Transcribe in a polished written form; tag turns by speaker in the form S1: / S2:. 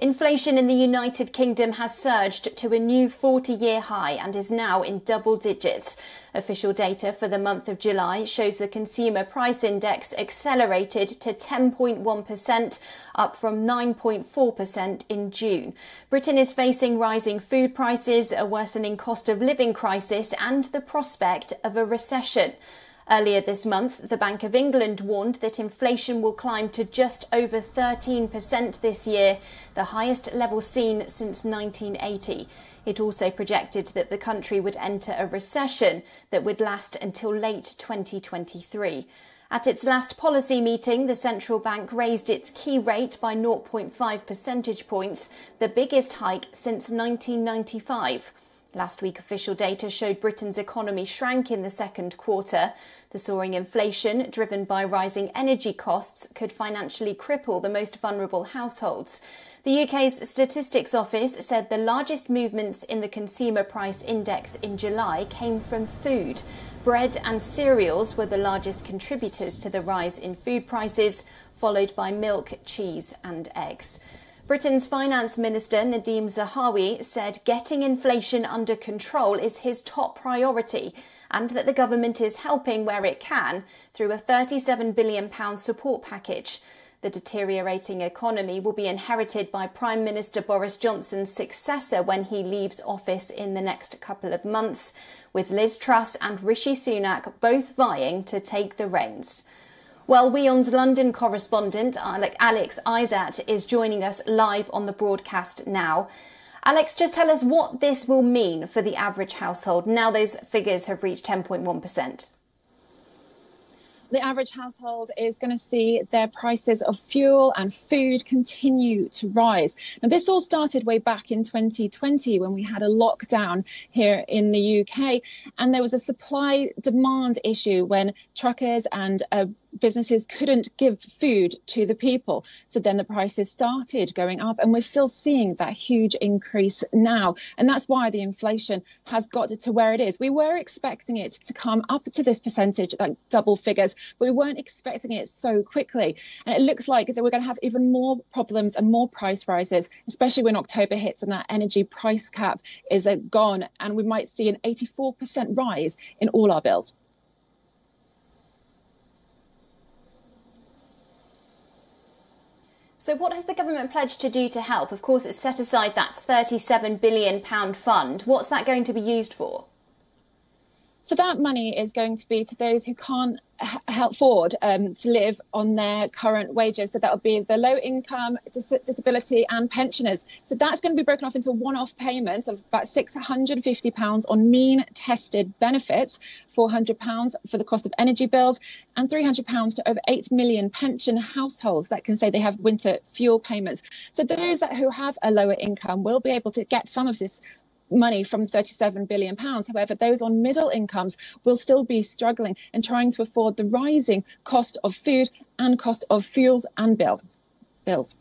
S1: Inflation in the United Kingdom has surged to a new 40-year high and is now in double digits. Official data for the month of July shows the consumer price index accelerated to 10.1%, up from 9.4% in June. Britain is facing rising food prices, a worsening cost of living crisis and the prospect of a recession. Earlier this month, the Bank of England warned that inflation will climb to just over 13% this year, the highest level seen since 1980. It also projected that the country would enter a recession that would last until late 2023. At its last policy meeting, the central bank raised its key rate by 0.5 percentage points, the biggest hike since 1995. Last week, official data showed Britain's economy shrank in the second quarter. The soaring inflation, driven by rising energy costs, could financially cripple the most vulnerable households. The UK's Statistics Office said the largest movements in the consumer price index in July came from food. Bread and cereals were the largest contributors to the rise in food prices, followed by milk, cheese and eggs. Britain's Finance Minister Nadhim Zahawi said getting inflation under control is his top priority and that the government is helping where it can through a £37 billion support package. The deteriorating economy will be inherited by Prime Minister Boris Johnson's successor when he leaves office in the next couple of months, with Liz Truss and Rishi Sunak both vying to take the reins. Well, WION's London correspondent, Alex Isat, is joining us live on the broadcast now. Alex, just tell us what this will mean for the average household now those figures have reached 10.1%.
S2: The average household is going to see their prices of fuel and food continue to rise. Now, this all started way back in 2020 when we had a lockdown here in the UK, and there was a supply-demand issue when truckers and businesses couldn't give food to the people. So then the prices started going up, and we're still seeing that huge increase now. And that's why the inflation has got to where it is. We were expecting it to come up to this percentage, like double figures, but we weren't expecting it so quickly. And it looks like that we're going to have even more problems and more price rises, especially when October hits and that energy price cap is gone. And we might see an 84% rise in all our bills.
S1: So what has the government pledged to do to help? Of course, it's set aside that £37 billion fund. What's that going to be used for?
S2: So that money is going to be to those who can't afford to live on their current wages. So that will be the low income, disability and pensioners. So that's going to be broken off into one-off payments of about £650 on mean tested benefits, £400 for the cost of energy bills and £300 to over 8 million pension households that can say they have winter fuel payments. So those who have a lower income will be able to get some of this money from £37 billion. However, those on middle incomes will still be struggling and trying to afford the rising cost of food and cost of fuels and bills.